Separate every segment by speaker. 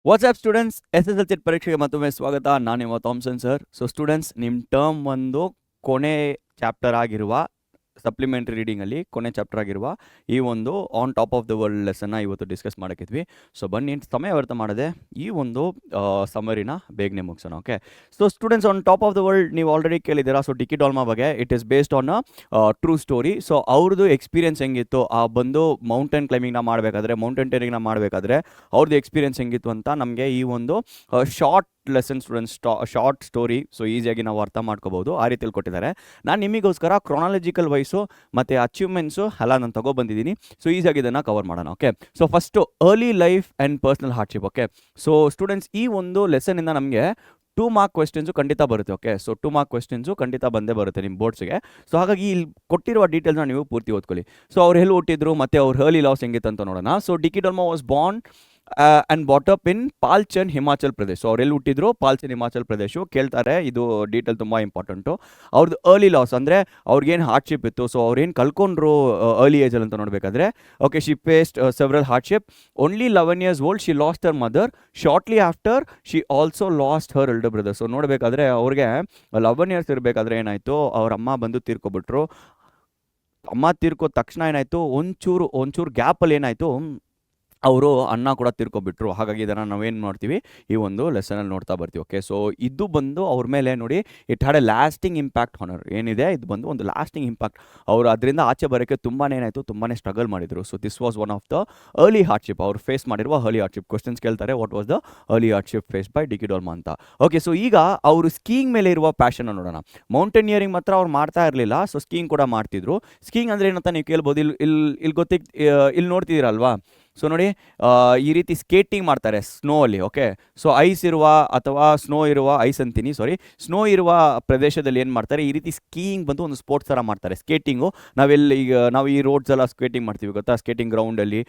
Speaker 1: WhatsApp students SSLC ಪರೀಕ್ಷೆಗೆ ಮತ್ತೊಮ್ಮೆ ಸ್ವಾಗತ. ನಾನು ನಿಮ್ಮ ಥಾಮ್ಸನ್ ಸರ್. ಸೊ ಸ್ಟೂಡೆಂಟ್ಸ್, ನಿಮ್ಮ ಟರ್ಮ್ ಒಂದು ಕೊನೆ ಚಾಪ್ಟರ್ ಆಗಿರುವ ಸಪ್ಲಿಮೆಂಟ್ರಿ ರೀಡಿಂಗಲ್ಲಿ ಕೊನೆ ಚಾಪ್ಟರ್ ಆಗಿರುವ ಈ ಒಂದು on top of the world ಲೆಸನ್ನ ಇವತ್ತು ಡಿಸ್ಕಸ್ ಮಾಡೋಕ್ಕಿದ್ವಿ. ಸೊ ಬನ್ನಿ, ಸಮಯ ವ್ಯರ್ಥ ಮಾಡದೆ ಈ ಒಂದು ಸಮರಿನ ಬೇಗನೆ ಮುಗಿಸೋಣ. Okay, so students, on top of the world ನೀವು ಆಲ್ರೆಡಿ ಕೇಳಿದ್ದೀರಾ. ಸೊ ಡಿಕಿ ಡಾಲ್ಮಾ ಬಗ್ಗೆ it is based on true story. So ಅವ್ರದ್ದು ಎಕ್ಸ್ಪೀರಿಯನ್ಸ್ ಹೆಂಗಿತ್ತು, ಆ ಬಂದು ಮೌಂಟೇನ್ ಕ್ಲೈಂಬಿಂಗ್ನ ಮಾಡಬೇಕಾದ್ರೆ, ಮೌಂಟೇನ್ ಟೇರಿಂಗ್ನ ಮಾಡಬೇಕಾದ್ರೆ ಅವ್ರದ್ದು ಎಕ್ಸ್ಪೀರಿಯನ್ಸ್ ಹೆಂಗಿತ್ತು ಅಂತ ನಮಗೆ ಈ ಒಂದು short lesson students, short story, so ಈಸಿಯಾಗಿ ನಾವು ಅರ್ಥ ಮಾಡ್ಕೋಬೋದು, ಆ ರೀತಿಯಲ್ಲಿ ಕೊಟ್ಟಿದ್ದಾರೆ. ನಾನು ನಿಮಗೋಸ್ಕರ ಕ್ರೊನಾಲಜಿಕಲ್ ವೈಸು ಮತ್ತು ಅಚೀವ್ಮೆಂಟ್ಸು ಎಲ್ಲ ನಾನು ತೊಗೊಬಂದಿದ್ದೀನಿ. ಸೊ ಈಸಿಯಾಗಿ ಇದನ್ನು ಕವರ್ ಮಾಡೋಣ. Okay, so first early life and personal hardship. Okay, so students, ಈ ಒಂದು ಲೆಸನಿಂದ ನಮಗೆ 2 ಮಾರ್ಕ್ ಕ್ವೆಶ್ಚನ್ಸು ಖಂಡಿತ ಬರುತ್ತೆ. ಓಕೆ, ಸೊ 2 ಮಾರ್ಕ್ ಕ್ವೆಶ್ಚನ್ಸು ಖಂಡಿತ ಬಂದೇ ಬರುತ್ತೆ ನಿಮ್ಮ ಬೋರ್ಡ್ಸ್ಗೆ. ಸೊ ಹಾಗಾಗಿ ಇಲ್ಲಿ ಕೊಟ್ಟಿರುವ ಡೀಟೇಲ್ಸ್ನ ನೀವು ಪೂರ್ತಿ ಓದ್ಕೊಳ್ಳಿ. ಸೊ ಅವ್ರು ಎಲ್ಲಿ ಹುಟ್ಟಿದ್ರು ಮತ್ತು ಅವ್ರ ಅರ್ಲಿ ಲಾಸ್ ಹೆಂಗಿತ್ತು ಅಂತ ನೋಡೋಣ. So Dicky Dolma was born and brought up in Palchan, Himachal Pradesh. So ಅವ್ರು ಎಲ್ಲಿ ಹುಟ್ಟಿದ್ರು? ಪಾಲ್ಚನ್, ಹಿಮಾಚಲ್ ಪ್ರದೇಶ. ಕೇಳ್ತಾರೆ, ಇದು ಡೀಟೇಲ್ ತುಂಬ ಇಂಪಾರ್ಟೆಂಟು. ಅವ್ರದ್ದು ಅರ್ಲಿ ಲಾಸ್ ಅಂದರೆ ಅವ್ರಿಗೇನು ಹಾರ್ಡ್ಶಿಪ್ ಇತ್ತು, ಸೊ ಅವ್ರೇನು ಕಲ್ಕೊಂಡ್ರು ಅರ್ಲಿ ಏಜಲ್ಲಿ ಅಂತ ನೋಡಬೇಕಾದ್ರೆ. Okay, she faced several hardship. Only 11 years old she lost her mother. Shortly after she also last Har elder brother. So ನೋಡಬೇಕಾದ್ರೆ ಅವ್ರಿಗೆ 11 years ಇರಬೇಕಾದ್ರೆ ಏನಾಯಿತು, ಅವ್ರ ಅಮ್ಮ ಬಂದು ತೀರ್ಕೊಬಿಟ್ರು. ಅಮ್ಮ ತೀರ್ಕೋದ ತಕ್ಷಣ ಏನಾಯಿತು, ಒಂಚೂರು ಗ್ಯಾಪಲ್ಲಿ ಏನಾಯಿತು, ಅವರು ಅಣ್ಣ ಕೂಡ ತೀರ್ಕೊಬಿಟ್ರು. ಹಾಗಾಗಿ ಇದನ್ನು ನಾವೇನು ಮಾಡ್ತೀವಿ, ಈ ಒಂದು ಲೆಸನಲ್ಲಿ ನೋಡ್ತಾ ಬರ್ತೀವಿ. ಓಕೆ, ಸೊ ಇದು ಬಂದು ಅವ್ರ ಮೇಲೆ ನೋಡಿ, it had A lasting impact honour. ಏನಿದೆ, ಇದು ಬಂದು ಒಂದು ಲಾಸ್ಟಿಂಗ್ ಇಂಪ್ಯಾಕ್ಟ್. ಅವರು ಅದರಿಂದ ಆಚೆ ಬರೋಕ್ಕೆ ತುಂಬಾ ಏನಾಯಿತು, ತುಂಬಾ ಸ್ಟ್ರಗಲ್ ಮಾಡಿದರು. So this was one of the early hardship. ಅವ್ರು ಫೇಸ್ ಮಾಡಿರುವ ಅರ್ಲಿ ಹಾರ್ಡ್ಶಿಪ್. ಕ್ವಶನ್ಸ್ ಕೇಳ್ತಾರೆ, what was the early hardship face by Dicky Dolma ಅಂತ. ಓಕೆ, ಸೊ ಈಗ ಅವರು ಸ್ಕೀಯಿಂಗ್ ಮೇಲೆ ಇರುವ ಪ್ಯಾಷನ್ ನೋಡೋಣ. ಮೌಂಟೇನಿಯರಿಂಗ್ ಮಾತ್ರ ಅವ್ರು ಮಾಡ್ತಾ ಇರಲಿಲ್ಲ, ಸೊ ಸ್ಕೀಯಿಂಗ್ ಕೂಡ ಮಾಡ್ತಿದ್ರು. ಸ್ಕೀಯಿಂಗ್ ಅಂದರೆ ಏನಂತ ನೀವು ಕೇಳ್ಬೋದು. ಇಲ್ಲಿ ಇಲ್ಲಿ ನೋಡ್ತಿದ್ದೀರಲ್ವಾ. ಸೊ ನೋಡಿ, ಈ ರೀತಿ ಸ್ಕೇಟಿಂಗ್ ಮಾಡ್ತಾರೆ ಸ್ನೋ ಅಲ್ಲಿ. ಓಕೆ, ಸೊ ಐಸ್ ಇರುವ ಅಥವಾ ಸ್ನೋ ಇರುವ ಪ್ರದೇಶದಲ್ಲಿ ಏನು ಮಾಡ್ತಾರೆ, ಈ ರೀತಿ ಸ್ಕೀಯಿಂಗ್ ಬಂದು ಒಂದು ಸ್ಪೋರ್ಟ್ಸ್ ಥರ ಮಾಡ್ತಾರೆ. ಸ್ಕೇಟಿಂಗು ನಾವು ಈ ರೋಡ್ಸ್ ಎಲ್ಲ ಸ್ಕೇಟಿಂಗ್ ಮಾಡ್ತೀವಿ ಗೊತ್ತಾ, ಸ್ಕೇಟಿಂಗ್ ಗ್ರೌಂಡಲ್ಲಿ,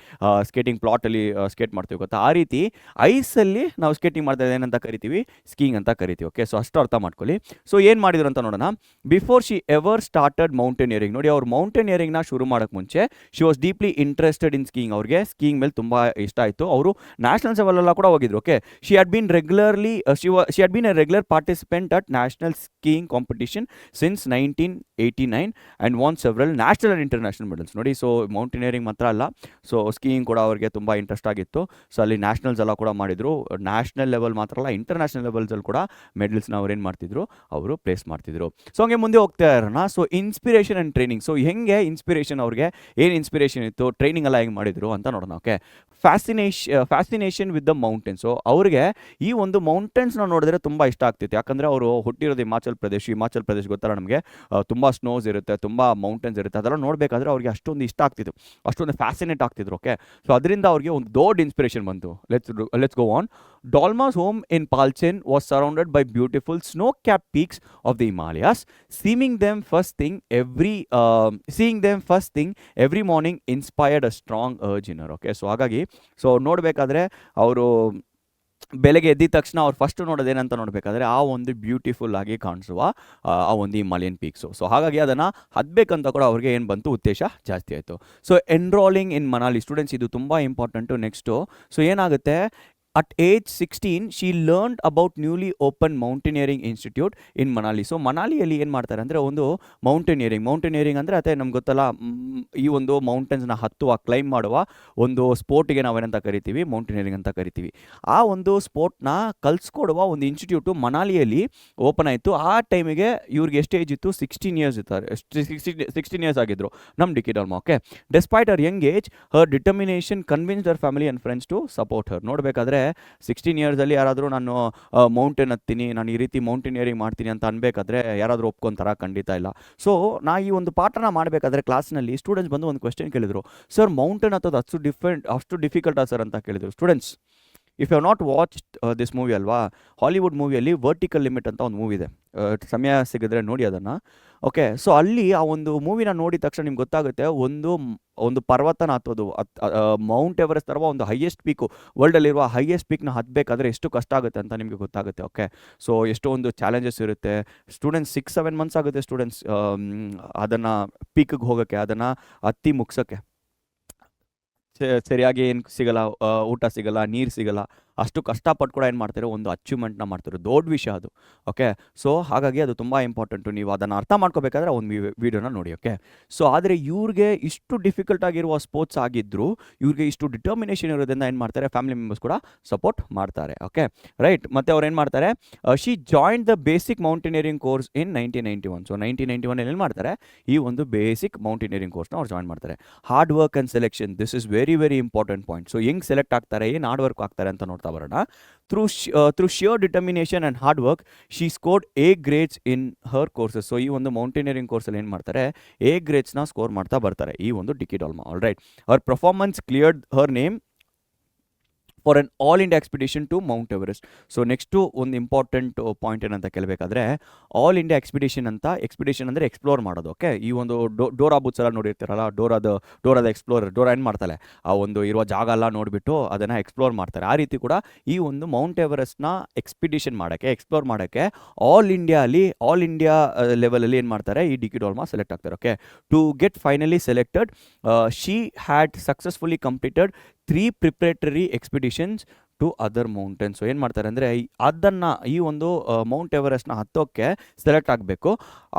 Speaker 1: ಸ್ಕೇಟಿಂಗ್ ಪ್ಲಾಟಲ್ಲಿ ಸ್ಕೇಟ್ ಮಾಡ್ತೀವಿ ಗೊತ್ತಾ, ಆ ರೀತಿ ಐಸಲ್ಲಿ ನಾವು ಸ್ಕೇಟಿಂಗ್ ಮಾಡ್ತಾ ಏನಂತ ಕರಿತೀವಿ, ಸ್ಕೀಯಿಂಗ್ ಅಂತ ಕರಿತೀವಿ. ಓಕೆ, ಸೊ ಅಷ್ಟು ಅರ್ಥ ಮಾಡ್ಕೊಳ್ಳಿ. ಸೊ ಏನು ಮಾಡಿದ್ರು ಅಂತ ನೋಡೋಣ. Before she ever started mountaineering, ನೋಡಿ ಅವ್ರು ಮೌಂಟೇನಿಯರಿಂಗ್ನ ಶುರು ಮಾಡೋಕ್ಕೆ ಮುಂಚೆ she was deeply interested in skiing. ಅವ್ರಿಗೆ ಸ್ಕೀಯಿಂಗ್ ಮೇಲೆ ತುಂಬ ಇಷ್ಟ ಆಯಿತು. ಅವರು ನ್ಯಾಷನಲ್ ಲೆವೆಲೆಲ್ಲ ಕೂಡ ಹೋಗಿದ್ರು. Okay, she had been a regular participant at national skiing competition since 1989 and won several national and international medals. ನೋಡಿ, ಸೊ ಮೌಂಟೇನಿಯರಿಂಗ್ ಮಾತ್ರ ಅಲ್ಲ, ಸೊ ಸ್ಕೀಯಿಂಗ್ ಕೂಡ ಅವ್ರಿಗೆ ತುಂಬ ಇಂಟ್ರೆಸ್ಟ್ ಆಗಿತ್ತು. ಸೊ ಅಲ್ಲಿ ನ್ಯಾಷನಲ್ಸ್ ಎಲ್ಲ ಕೂಡ ಮಾಡಿದರು. ನ್ಯಾಷನಲ್ ಲೆವೆಲ್ ಮಾತ್ರ ಅಲ್ಲ, ಇಂಟರ್ನ್ಯಾಷನಲ್ ಲೆವೆಲ್ಸಲ್ಲಿ ಕೂಡ ಮೆಡಲ್ಸ್ನ ಅವ್ರು ಏನು ಮಾಡ್ತಿದ್ರು, ಅವರು ಪ್ಲೇಸ್ ಮಾಡ್ತಿದ್ರು. ಸೊ ಹಂಗೆ ಮುಂದೆ ಹೋಗ್ತಾ ಇರೋಣ. So inspiration and training. So ಹೆಂಗೆ ಇನ್ಸ್ಪಿರೇಷನ್, ಅವ್ರಿಗೆ ಏನು ಇನ್ಸ್ಪಿರೇಷನ್ ಇತ್ತು, ಟ್ರೈನಿಂಗ್ ಎಲ್ಲ ಹೆಂಗೆ ಮಾಡಿದ್ರು ಅಂತ ನೋಡೋಣ. Okay, fascination with the mountains. So ಅವ್ರಿಗೆ ಈ ಒಂದು ಮೌಂಟೇನ್ಸ್ನ ನೋಡಿದ್ರೆ ತುಂಬ ಇಷ್ಟ ಆಗ್ತಿತ್ತು. ಯಾಕಂದರೆ ಅವರು ಹುಟ್ಟಿರೋದು ಹಿಮಾಚಲ್ ಪ್ರದೇಶ ಗೊತ್ತಲ್ಲ ನಮಗೆ, ತುಂಬ ಸ್ನೋಸ್ ಇರುತ್ತೆ, ತುಂಬ ಮೌಂಟೇನ್ಸ್ ಇರುತ್ತೆ. ಅದೆಲ್ಲ ನೋಡಬೇಕಾದ್ರೆ ಅವ್ರಿಗೆ ಅಷ್ಟೊಂದು ಇಷ್ಟ ಆಗ್ತಿತ್ತು, ಅಷ್ಟೊಂದು ಫ್ಯಾಸಿನೇಟ್ ಆಗ್ತಿದ್ರು. ಓಕೆ, ಸೊ ಅದರಿಂದ ಅವ್ರಿಗೆ ಒಂದು ದೊಡ್ಡ ಇನ್ಸ್ಪಿರೇಷನ್ ಬಂತು. Let's go on. Dalma's home in Palchen was surrounded by beautiful snow-capped peaks of the Himalayas. Seeing them first thing every morning inspired a strong urge in her. Okay, so ಹಾಗಾಗಿ so ನೋಡಬೇಕಾದ್ರೆ ಅವರು ಬೆಳಗ್ಗೆ ಎದ್ದಿದ ತಕ್ಷಣ ಅವ್ರು first ನೋಡೋದೇನಂತ ನೋಡಬೇಕಾದ್ರೆ ಆ ಒಂದು beautiful ಆಗಿ ಕಾಣಿಸುವ ಆ ಒಂದು ಹಿಮಾಲಯನ್ ಪೀಕ್ಸು. ಸೊ ಹಾಗಾಗಿ ಅದನ್ನು ಹತ್ತಬೇಕಂತ ಕೂಡ ಅವ್ರಿಗೆ ಏನು ಬಂತು, ಉದ್ದೇಶ ಜಾಸ್ತಿ ಆಯಿತು. ಸೊ ಎನ್ರೋಲಿಂಗ್ ಇನ್ ಮನಾಲಿ. ಸ್ಟೂಡೆಂಟ್ಸ್, ಇದು ತುಂಬ ಇಂಪಾರ್ಟೆಂಟು. ನೆಕ್ಸ್ಟು, ಸೊ ಏನಾಗುತ್ತೆ, at age 16 she learned about newly opened mountaineering institute in Manali. So ಮನಾಲಿಯಲ್ಲಿ ಏನು ಮಾಡ್ತಾರೆ ಅಂದರೆ ಒಂದು ಮೌಂಟೇನಿಯರಿಂಗ್ ಅಂದರೆ ಅದೇ ನಮ್ಗೆ ಗೊತ್ತಲ್ಲ, ಈ ಒಂದು ಮೌಂಟೇನ್ಸ್ನ ಹತ್ತುವ, ಕ್ಲೈಂಬ್ ಮಾಡುವ ಒಂದು ಸ್ಪೋರ್ಟಿಗೆ ನಾವೇನಂತ ಕರಿತೀವಿ, ಮೌಂಟೇನಿಯರಿಂಗ್ ಅಂತ ಕರಿತೀವಿ. ಆ ಒಂದು ಸ್ಪೋರ್ಟ್ನ ಕಲಿಸ್ಕೊಡುವ ಒಂದು ಇನ್ಸ್ಟಿಟ್ಯೂಟು ಮನಾಲಿಯಲ್ಲಿ ಓಪನ್ ಆಯಿತು. ಆ ಟೈಮಿಗೆ ಇವ್ರಿಗೆ ಎಷ್ಟು ಏಜ್ ಇತ್ತು, 16 years ಇರ್ತಾರೆ, 16 years ಆಗಿದ್ರು ನಮ್ಮ Dicky Dolma. Okay, despite her young age her determination convinced her family and friends to support her. ನೋಡಬೇಕಾದ್ರೆ 16 years ಯಾರಾದರೂ ನಾನು ಮೌಂಟೇನ್ ಹತ್ತೀನಿ, ನಾನು ಈ ರೀತಿ ಮೌಂಟೇನಿಯರಿಂಗ್ ಮಾಡ್ತೀನಿ ಅಂತ ಅನ್ಬೇಕಾದ್ರೆ ಯಾರಾದರೂ ಒಪ್ಕೊಂತಾರ? ಖಂಡಿತ ಇಲ್ಲ. ಸೊ ನಾ ಈ ಒಂದು ಪಾಠನ ಮಾಡಬೇಕಾದ್ರೆ ಕ್ಲಾಸ್ನಲ್ಲಿ ಸ್ಟೂಡೆಂಟ್ಸ್ ಬಂದು ಒಂದು ಕ್ವೆಶ್ಚನ್ ಕೇಳಿದರು, ಸರ್ ಮೌಂಟೇನ್ ಹತ್ತೋದು ಅಷ್ಟು ಡಿಫಿಕಲ್ಟಾ ಸರ್ ಅಂತ ಕೇಳಿದರು. Students, if you have not watched this movie ಅಲ್ವಾ, ಹಾಲಿವುಡ್ ಮೂವಿಯಲ್ಲಿ ವರ್ಟಿಕಲ್ ಲಿಮಿಟ್ ಅಂತ ಒಂದು ಮೂವಿ ಇದೆ, ಸಮಯ ಸಿಗಿದ್ರೆ ನೋಡಿ ಅದನ್ನು. ಓಕೆ, ಸೊ ಅಲ್ಲಿ ಆ ಒಂದು ಮೂವಿನ ನೋಡಿದ ತಕ್ಷಣ ನಿಮ್ಗೆ ಗೊತ್ತಾಗುತ್ತೆ, ಒಂದು ಪರ್ವತನ ಹತ್ತೋದು, ಮೌಂಟ್ ಎವರೆಸ್ಟ್ ಥರ ಒಂದು ಹೈಯೆಸ್ಟ್ ಪೀಕು, ವರ್ಲ್ಡಲ್ಲಿರುವ ಹೈಯೆಸ್ಟ್ ಪೀಕ್ನ ಹತ್ತಬೇಕಾದ್ರೆ ಎಷ್ಟು ಕಷ್ಟ ಆಗುತ್ತೆ ಅಂತ ನಿಮಗೆ ಗೊತ್ತಾಗುತ್ತೆ. ಓಕೆ, ಸೊ ಎಷ್ಟೊಂದು ಚಾಲೆಂಜಸ್ ಇರುತ್ತೆ. ಸ್ಟೂಡೆಂಟ್ಸ್ 6-7 months ಆಗುತ್ತೆ ಸ್ಟೂಡೆಂಟ್ಸ್ ಅದನ್ನು ಪೀಕಿಗೆ ಹೋಗೋಕ್ಕೆ, ಅದನ್ನು ಹತ್ತಿ ಮುಗ್ಸೋಕ್ಕೆ. ಸರಿಯಾಗಿ ಏನು ಸಿಗಲ್ಲ, ಊಟ ಸಿಗಲ್ಲ, ನೀರು ಸಿಗಲ್ಲ, ಅಷ್ಟು ಕಷ್ಟಪಟ್ಟು ಕೂಡ ಏನು ಮಾಡ್ತಾರೆ, ಒಂದು ಅಚೀವ್ಮೆಂಟ್ನ ಮಾಡ್ತಾರೆ. ದೊಡ್ಡ ವಿಷಯ ಅದು. ಓಕೆ, ಸೊ ಹಾಗಾಗಿ ಅದು ತುಂಬ ಇಂಪಾರ್ಟೆಂಟು. ನೀವು ಅದನ್ನು ಅರ್ಥ ಮಾಡ್ಕೋಬೇಕಾದ್ರೆ ಒಂದು ವಿಡಿಯೋನ ನೋಡಿ. ಓಕೆ, ಸೊ ಆದರೆ ಇವ್ರಿಗೆ ಇಷ್ಟು ಡಿಫಿಕಲ್ಟ್ ಆಗಿರುವ ಸ್ಪೋರ್ಟ್ಸ್ ಆಗಿದ್ರು, ಇವ್ರಿಗೆ ಇಷ್ಟು ಡಿಟರ್ಮಿನೇಷನ್ ಇರೋದ್ರಿಂದ ಏನು ಮಾಡ್ತಾರೆ, ಫ್ಯಾಮಿಲಿ ಮೆಂಬರ್ಸ್ ಕೂಡ ಸಪೋರ್ಟ್ ಮಾಡ್ತಾರೆ. Okay, right. ಮತ್ತು ಅವ್ರು ಏನು ಮಾಡ್ತಾರೆ, she joint the basic mountaineering course in 1991. So 1991 ಏನು ಮಾಡ್ತಾರೆ, ಈ ಒಂದು ಬೇಸಿಕ್ ಮೌಂಟೇನಿಯರಿಂಗ್ ಕೋರ್ಸ್ನ ಅವ್ರು ಜಾಯಿನ್ ಮಾಡ್ತಾರೆ. Hard work and selection, this is very very important point. So ಹೆಂಗೆ ಸೆಲೆಕ್ಟ್ ಆಗ್ತಾರೆ, ಏನು ಹಾರ್ಡ್ ವರ್ಕ್ ಆಗ್ತಾರೆ ಅಂತ ನೋಡ್ತಾ ಬರೋಣ. Through shear determination and hard work she scored A grades in Har courses. So ಈ ಒಂದು ಮೌಂಟೇನಿಯರಿಂಗ್ ಕೋರ್ಸಲ್ಲಿ ಏನು ಮಾಡ್ತಾರೆ, A ಗ್ರೇಡ್ಸ್ನ ಸ್ಕೋರ್ ಮಾಡ್ತಾ ಬರ್ತಾರೆ ಈ ಒಂದು Dicky Dolma. All right. Our performance cleared her name for an all India expedition to Mount Everest. So next ಒಂದು important point ಏನಂತ ಕೇಳಬೇಕಾದ್ರೆ, ಆಲ್ ಇಂಡಿಯಾ ಎಕ್ಸ್ಪಿಡಿಷನ್ ಅಂತ, ಎಕ್ಸ್ಪಿಡಿಷನ್ ಅಂದರೆ ಎಕ್ಸ್ಪ್ಲೋರ್ ಮಾಡೋದು. ಓಕೆ, ಈ ಒಂದು ಡೋರಾ ಬುಕ್ಸ್ ಎಲ್ಲ ನೋಡಿರ್ತೀರಲ್ಲ, ಡೋರಾದ ಎಕ್ಸ್ಪ್ಲೋರರ್, ಡೋರಾ ಏನು ಮಾಡ್ತಾಳೆ, ಆ ಒಂದು ಇರುವ ಜಾಗ ಎಲ್ಲ ನೋಡಿಬಿಟ್ಟು ಅದನ್ನು ಎಕ್ಸ್ಪ್ಲೋರ್ ಮಾಡ್ತಾರೆ. ಆ ರೀತಿ ಕೂಡ ಈ ಒಂದು ಮೌಂಟ್ ಎವರೆಸ್ಟ್ನ ಎಕ್ಸ್ಪಿಡಿಷನ್ ಮಾಡೋಕ್ಕೆ, ಎಕ್ಸ್ಪ್ಲೋರ್ ಮಾಡೋಕ್ಕೆ ಆಲ್ ಇಂಡಿಯಾ ಲೆವೆಲಲ್ಲಿ ಏನು ಮಾಡ್ತಾರೆ, ಈ ಡಿಕಿ ಡಾಲ್ಮಾ ಸೆಲೆಕ್ಟ್ ಆಗ್ತಾರೆ. Okay, to get finally selected she had successfully completed 3 preparatory expeditions to other mountains. So ಏನು ಮಾಡ್ತಾರೆ ಅಂದರೆ, ಅದನ್ನು ಈ ಒಂದು ಮೌಂಟ್ ಎವರೆಸ್ಟ್ನ ಹತ್ತೋಕ್ಕೆ ಸೆಲೆಕ್ಟ್ ಆಗಬೇಕು.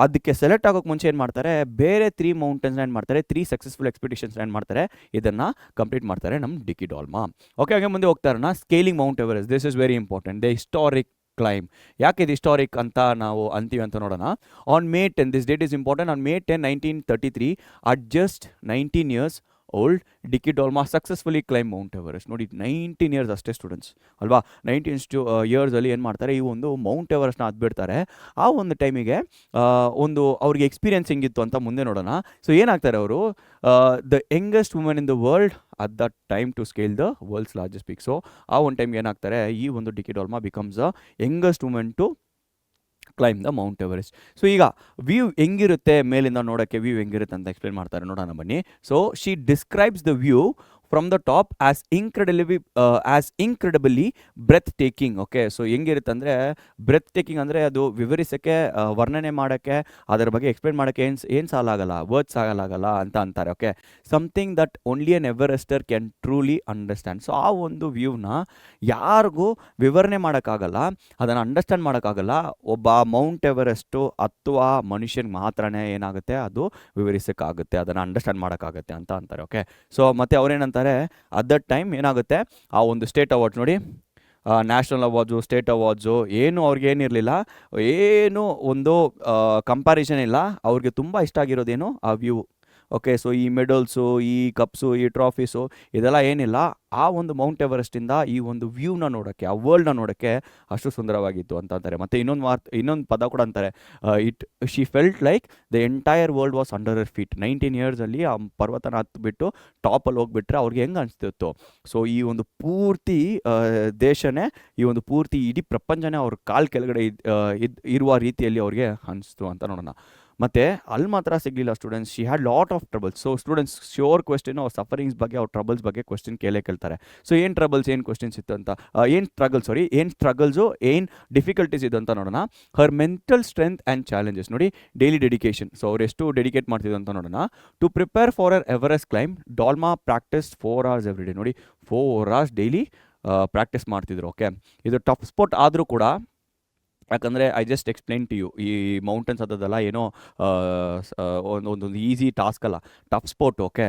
Speaker 1: ಅದಕ್ಕೆ ಸೆಲೆಕ್ಟ್ ಆಗೋಕ್ಕೆ ಮುಂಚೆ ಏನು ಮಾಡ್ತಾರೆ, ಬೇರೆ 3 ಮೌಂಟೇನ್ಸ್ನ ಏನು ಮಾಡ್ತಾರೆ, 3 ಸಕ್ಸಸ್ಫುಲ್ ಎಕ್ಸ್ಪಿಡಿಷನ್ಸ್ನ ಏನು ಮಾಡ್ತಾರೆ, ಇದನ್ನು ಕಂಪ್ಲೀಟ್ ಮಾಡ್ತಾರೆ ನಮ್ಮ ಡಿಕಿ ಡಾಲ್ಮಾ. ಓಕೆ, ಹಾಗೆ ಮುಂದೆ ಹೋಗ್ತಾರಣ, scaling Mount Everest. This is very important, the historic climb. ಯಾಕೆ ಇದು ಹಿಸ್ಟಾರಿಕ್ ಅಂತ ನಾವು ಅಂತೀವಿ ಅಂತ ನೋಡೋಣ. On May 10, this date is important, on May 10, 1933, at just 19 years old, Dicky Dolma successfully climb Mount Everest. ನೋಡಿ, 19 years ಅಷ್ಟೇ ಸ್ಟೂಡೆಂಟ್ಸ್ ಅಲ್ವಾ. 19 yearsಲ್ಲಿ ಏನು ಮಾಡ್ತಾರೆ, ಈ ಒಂದು ಮೌಂಟ್ ಎವರೆಸ್ಟ್ನ ಹತ್ಬಿಡ್ತಾರೆ. ಆ ಒಂದು ಟೈಮಿಗೆ ಒಂದು ಅವ್ರಿಗೆ ಎಕ್ಸ್ಪೀರಿಯನ್ಸ್ ಹೆಂಗಿತ್ತು ಅಂತ ಮುಂದೆ ನೋಡೋಣ. ಸೊ ಏನಾಗ್ತಾರೆ ಅವರು, the youngest woman in the world at that time to scale the world's largest peak. So ಆ ಒಂದು ಟೈಮ್ಗೆ ಏನಾಗ್ತಾರೆ, ಈ ಒಂದು Dicky Dolma becomes the youngest woman to climb the Mount Everest. So ಈಗ ವ್ಯೂ ಹೆಂಗಿರುತ್ತೆ, ಮೇಲಿಂದ ನೋಡೋಕ್ಕೆ ವ್ಯೂ ಹೆಂಗಿರುತ್ತೆ ಅಂತ ಎಕ್ಸ್ಪ್ಲೇನ್ ಮಾಡ್ತಾರೆ, ನೋಡೋಣ ಬನ್ನಿ. So she describes the view from the top as incredibly breathtaking. Okay, so ಹೆಂಗಿರುತ್ತೆ ಅಂದರೆ, ಬ್ರೆತ್ ಟೇಕಿಂಗ್ ಅಂದರೆ ಅದು ವಿವರಿಸೋಕ್ಕೆ, ವರ್ಣನೆ ಮಾಡೋಕ್ಕೆ, ಅದರ ಬಗ್ಗೆ ಎಕ್ಸ್ಪ್ಲೇನ್ ಮಾಡೋಕ್ಕೆ ಏನು ಸಾಲಾಗಲ್ಲ, ವರ್ಡ್ಸ್ ಆಗಲ್ಲ ಅಂತ ಅಂತಾರೆ. Okay, something that only an Everester can truly understand. So ಆ ಒಂದು ವ್ಯೂನ ಯಾರಿಗೂ ವಿವರಣೆ ಮಾಡೋಕ್ಕಾಗಲ್ಲ, ಅದನ್ನು ಅಂಡರ್ಸ್ಟ್ಯಾಂಡ್ ಮಾಡೋಕ್ಕಾಗಲ್ಲ. ಒಬ್ಬ ಮೌಂಟ್ ಎವರೆಸ್ಟು ಹತ್ತುವ ಮನುಷ್ಯನಿಗೆ ಮಾತ್ರನೇ ಏನಾಗುತ್ತೆ, ಅದು ವಿವರಿಸೋಕ್ಕಾಗುತ್ತೆ, ಅದನ್ನು ಅಂಡರ್ಸ್ಟ್ಯಾಂಡ್ ಮಾಡೋಕ್ಕಾಗುತ್ತೆ ಅಂತ ಅಂತಾರೆ. ಓಕೆ, ಸೊ ಮತ್ತು ಅವ್ರೇನಂತಾರೆ, ಅಟ್ ದಟ್ ಟೈಮ್ ಏನಾಗುತ್ತೆ, ಆ ಒಂದು ಸ್ಟೇಟ್ ಅವಾರ್ಡ್ಸ್ ನೋಡಿ, ನ್ಯಾಷನಲ್ ಅವಾರ್ಡ್ಸು, ಸ್ಟೇಟ್ ಅವಾರ್ಡ್ಸು, ಏನು ಅವ್ರಿಗೇನಿರಲಿಲ್ಲ, ಏನು ಒಂದು ಕಂಪ್ಯಾರಿಸನ್ ಇಲ್ಲ. ಅವ್ರಿಗೆ ತುಂಬ ಇಷ್ಟ ಆಗಿರೋದೇನು, ಆ ವ್ಯೂ. ಓಕೆ, ಸೊ ಈ ಮೆಡಲ್ಸು, ಈ ಕಪ್ಸು, ಈ ಟ್ರಾಫೀಸು, ಇದೆಲ್ಲ ಏನಿಲ್ಲ, ಆ ಒಂದು ಮೌಂಟ್ ಎವರೆಸ್ಟಿಂದ ಈ ಒಂದು ವ್ಯೂನ ನೋಡೋಕ್ಕೆ, ಆ ವರ್ಲ್ಡ್ನ ನೋಡೋಕ್ಕೆ ಅಷ್ಟು ಸುಂದರವಾಗಿತ್ತು ಅಂತ ಅಂತಾರೆ. ಮತ್ತು ಇನ್ನೊಂದು ಪದ ಕೂಡ ಅಂತಾರೆ, she felt like the entire world was under Har feet. 19 yearsಲ್ಲಿ ಆ ಪರ್ವತನ ಹತ್ಬಿಟ್ಟು ಟಾಪಲ್ಲಿ ಹೋಗ್ಬಿಟ್ರೆ ಅವ್ರಿಗೆ ಹೆಂಗೆ ಅನಿಸ್ತಿತ್ತು. ಸೊ ಈ ಒಂದು ಪೂರ್ತಿ ದೇಶನೇ, ಈ ಒಂದು ಪೂರ್ತಿ ಇಡೀ ಪ್ರಪಂಚನೇ ಅವ್ರ ಕಾಲು ಕೆಳಗಡೆ ಇರುವ ರೀತಿಯಲ್ಲಿ ಅವ್ರಿಗೆ ಅನಿಸ್ತು ಅಂತ ನೋಡೋಣ. ಮತ್ತು ಅಲ್ಲಿ ಮಾತ್ರ ಸಿಗಲಿಲ್ಲ students, she had lot of troubles. So students sure question, ಅವ್ರ ಸಫರಿಂಗ್ಸ್ ಬಗ್ಗೆ, ಅವ್ರ ಟ್ರಬಲ್ಸ್ ಬಗ್ಗೆ ಕ್ವೆಶ್ಚನ್ ಕೇಳ್ತಾರೆ. ಸೊ ಏನು ಟ್ರಬಲ್ಸ್, ಏನು ಕ್ವೆಶ್ಚನ್ಸ್ ಇತ್ತು ಅಂತ, ಏನು ಸ್ಟ್ರಗಲ್ಸು, ಏನು ಡಿಫಿಕಲ್ಟೀಸ್ ಇದು ಅಂತ ನೋಡೋಣ. Her mental strength and challenges. ನೋಡಿ, ಡೈಲಿ ಡೆಡಿಕೇಶನ್. ಸೊ ಅವ್ರು ಎಷ್ಟು ಡೆಡಿಕೇಟ್ ಮಾಡ್ತಿದ್ದು ಅಂತ ನೋಡೋಣ. To prepare for her Everest climb, Dolma practice 4 hours every day. ನೋಡಿ, 4 hours ಡೈಲಿ ಪ್ರಾಕ್ಟೀಸ್ ಮಾಡ್ತಿದ್ರು. ಓಕೆ, ಇದು ಟಫ್ ಸ್ಪೋರ್ಟ್ ಆದರೂ ಕೂಡ, ಯಾಕಂದರೆ I just explain to you, ಈ ಮೌಂಟೇನ್ಸ್ ಹತ್ತೋದಲ್ಲ ಏನೋ ಒಂದು ಈಸಿ ಟಾಸ್ಕ್ ಅಲ್ಲ, ಟಫ್ ಸ್ಪೋರ್ಟ್. ಓಕೆ,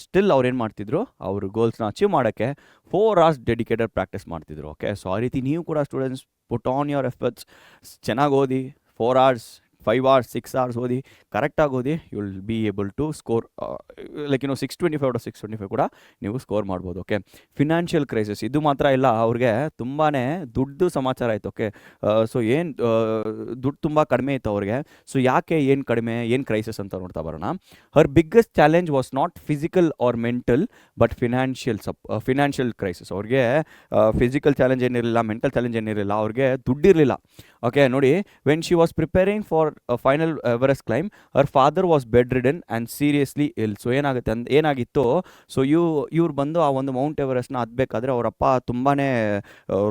Speaker 1: ಸ್ಟಿಲ್ ಅವ್ರು ಏನು ಮಾಡ್ತಿದ್ರು, ಅವ್ರ ಗೋಲ್ಸ್ನ ಅಚೀವ್ ಮಾಡೋಕ್ಕೆ 4 hours ಡೆಡಿಕೇಟೆಡ್ ಪ್ರಾಕ್ಟೀಸ್ ಮಾಡ್ತಿದ್ರು. ಓಕೆ, ಸೊ ಆ ರೀತಿ ನೀವು ಕೂಡ students put on your efforts, ಚೆನ್ನಾಗಿ ಓದಿ, 4 hours 5 hours 6 hours ಓದಿ, ಕರೆಕ್ಟಾಗಿ ಓದಿ, you will be able to score like 625 out of 625 ಕೂಡ ನೀವು ಸ್ಕೋರ್ ಮಾಡ್ಬೋದು. ಓಕೆ, ಫಿನಾನ್ಷಿಯಲ್ ಕ್ರೈಸಿಸ್ ಇದು ಮಾತ್ರ ಇಲ್ಲ, ಅವ್ರಿಗೆ ತುಂಬಾ ದುಡ್ಡು ಸಮಾಚಾರ ಆಯಿತು. ಓಕೆ, ಸೊ ಏನು ದುಡ್ಡು ತುಂಬ ಕಡಿಮೆ ಇತ್ತು ಅವ್ರಿಗೆ. ಸೊ ಯಾಕೆ, ಏನು ಕಡಿಮೆ, ಏನು ಕ್ರೈಸಿಸ್ ಅಂತ ನೋಡ್ತಾ ಬರೋಣ. Her biggest challenge was not physical or mental but financial crisis. ಅವ್ರಿಗೆ ಫಿಸಿಕಲ್ ಚಾಲೆಂಜ್ ಏನಿರಲಿಲ್ಲ, ಮೆಂಟಲ್ ಚಾಲೆಂಜ್ ಏನಿರಲಿಲ್ಲ, ಅವ್ರಿಗೆ ದುಡ್ಡಿರಲಿಲ್ಲ. ಓಕೆ, ನೋಡಿ, when she was preparing for final Everest climb, her father was bedridden and seriously ill. So ಏನಾಗಿತ್ತು, so ಇವ್ರು ಬಂದು ಆ ಒಂದು ಮೌಂಟ್ ಎವರೆಸ್ಟ್ನ ಹತ್ಬೇಕಾದ್ರೆ ಅವರಪ್ಪ ತುಂಬಾ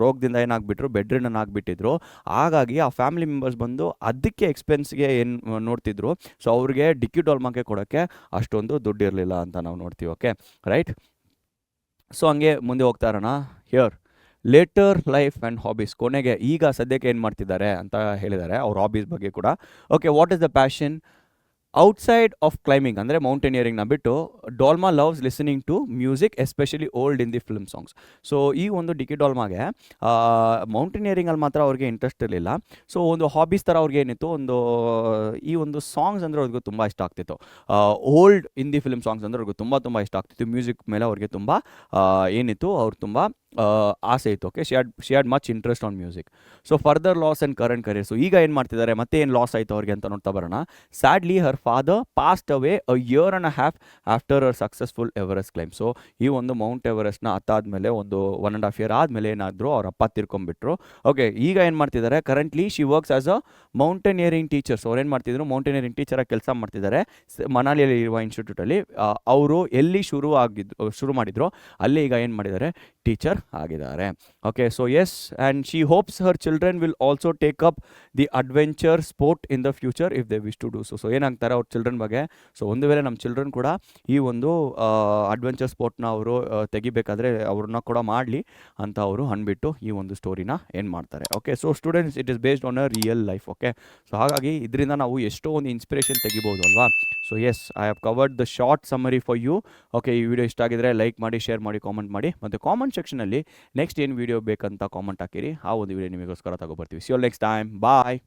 Speaker 1: ರೋಗದಿಂದ ಏನಾಗ್ಬಿಟ್ರು, ಬೆಡ್ ರಿಡನ್ ಆಗಿಬಿಟ್ಟಿದ್ರು. ಹಾಗಾಗಿ ಆ ಫ್ಯಾಮಿಲಿ ಮೆಂಬರ್ಸ್ ಬಂದು ಅದಕ್ಕೆ ಎಕ್ಸ್ಪೆನ್ಸ್ಗೆ ಏನು ನೋಡ್ತಿದ್ರು. ಸೊ ಅವ್ರಿಗೆ ಡಿಕಿ ಡಾಲ್ಮಾಗೆ ಕೊಡೋಕ್ಕೆ ಅಷ್ಟೊಂದು ದುಡ್ಡು ಇರಲಿಲ್ಲ ಅಂತ ನಾವು ನೋಡ್ತೀವಿ. Okay, right. ಸೊ ಹಂಗೆ ಮುಂದೆ ಹೋಗ್ತಾ ಇರೋಣ. Here later life and hobbies, ಕೊನೆಗೆ ಈಗ ಸದ್ಯಕ್ಕೆ ಏನು ಮಾಡ್ತಿದ್ದಾರೆ ಅಂತ ಹೇಳಿದ್ದಾರೆ ಅವ್ರ ಹಾಬೀಸ್ ಬಗ್ಗೆ ಕೂಡ. Okay, what is the passion outside of climbing ಅಂದರೆ ಮೌಂಟೇನಿಯರಿಂಗ್ನ ಬಿಟ್ಟು Dalma loves listening to music especially old in the film songs. So ಈ ಒಂದು ಡಿ ಕೆ ಡಾಲ್ಮಾಗೆ ಮೌಂಟೇನಿಯರಿಂಗಲ್ಲಿ ಮಾತ್ರ ಅವ್ರಿಗೆ ಇಂಟ್ರೆಸ್ಟ್ ಇರಲಿಲ್ಲ. ಸೊ ಒಂದು ಹಾಬೀಸ್ ಥರ ಅವ್ರಿಗೆ ಏನಿತ್ತು, ಈ ಒಂದು ಸಾಂಗ್ಸ್ ಅಂದರೆ ಅವ್ರಿಗೂ ತುಂಬ ಇಷ್ಟ ಆಗ್ತಿತ್ತು. ಓಲ್ಡ್ ಹಿಂದಿ ಫಿಲ್ಮ್ ಸಾಂಗ್ಸ್ ಅಂದರೆ ಅವ್ರಿಗೆ ತುಂಬ ಇಷ್ಟ ಆಗ್ತಿತ್ತು. ಮ್ಯೂಸಿಕ್ ಮೇಲೆ ಅವ್ರಿಗೆ ತುಂಬ ಏನಿತ್ತು, ಅವ್ರು ತುಂಬ ಆಸೆ ಇತ್ತು. Okay, she had much interest on music. So further loss and current career. So ಈಗ ಏನು ಮಾಡ್ತಿದ್ದಾರೆ, ಮತ್ತೆ ಏನು ಲಾಸ್ ಆಯಿತು ಅವ್ರಿಗೆ ಅಂತ ನೋಡ್ತಾ ಬರೋಣ. Sadly her father passed away a year and a half after her successful Everest climb. So ಈ ಒಂದು ಮೌಂಟ್ ಎವರೆಸ್ಟ್ನ ಹತ್ತಾದ್ಮೇಲೆ ಒಂದು 1.5 year ಆದಮೇಲೆ ಏನಾದರೂ ಅವ್ರ ಅಪ್ಪ ತಿರ್ಕೊಂಡ್ಬಿಟ್ರು. ಓಕೆ, ಈಗ ಏನು ಮಾಡ್ತಿದ್ದಾರೆ, currently she works as a mountaineering teacher. So ಅವ್ರು ಏನು ಮಾಡ್ತಿದ್ರು, ಮೌಂಟೇನಿಯರಿಂಗ್ ಟೀಚರಾಗಿ ಕೆಲಸ ಮಾಡ್ತಿದ್ದಾರೆ ಮನಾಲಿಯಲ್ಲಿ ಇರುವ ಇನ್ಸ್ಟಿಟ್ಯೂಟಲ್ಲಿ. ಅವರು ಎಲ್ಲಿ ಶುರು ಮಾಡಿದ್ರು ಅಲ್ಲಿ ಈಗ ಏನು ಮಾಡಿದ್ದಾರೆ, ಟೀಚರ್ ಆಗಿದ್ದಾರೆ. Okay, so yes, and she hopes her children will also take up the adventure sport in the future if they wish to do so. So ಏನಾಗ್ತಾರೆ ಅವ್ರ ಚಿಲ್ಡ್ರನ್ ಬಗ್ಗೆ, ಸೊ ಒಂದು ವೇಳೆ ನಮ್ಮ ಚಿಲ್ಡ್ರನ್ ಕೂಡ ಈ ಒಂದು ಅಡ್ವೆಂಚರ್ ಸ್ಪೋರ್ಟ್ನ ಅವರು ತೆಗಿಬೇಕಾದ್ರೆ ಅವ್ರನ್ನ ಕೂಡ ಮಾಡಲಿ ಅಂತ ಅವರು ಅಂದ್ಬಿಟ್ಟು ಈ ಒಂದು ಸ್ಟೋರಿನ ಏನು ಮಾಡ್ತಾರೆ. Okay, so students, it is based on a real life. Okay, so ಹಾಗಾಗಿ ಇದರಿಂದ ನಾವು ಎಷ್ಟೋ ಒಂದು ಇನ್ಸ್ಪಿರೇಷನ್ ತೆಗಿಬೋದು ಅಲ್ವಾ. So yes, I have covered the short summary for you. Okay, ಈ ವಿಡಿಯೋ ಇಷ್ಟ ಆಗಿದ್ರೆ ಲೈಕ್ ಮಾಡಿ, ಶೇರ್ ಮಾಡಿ, ಕಾಮೆಂಟ್ ಮಾಡಿ, ಮತ್ತು ಕಾಮೆಂಟ್ ಸೆಕ್ಷನಲ್ಲಿ ನೆಕ್ಸ್ಟ್ ಏನು ವಿಡಿಯೋ ಬೇಕಂತ ಕಾಮೆಂಟ್ ಹಾಕಿರಿ. ಆ ಒಂದು ವಿಡಿಯೋ ನಿಮಗೋಸ್ಕರ ತಗೊಬರ್ತೀವಿ. See you next time. Bye.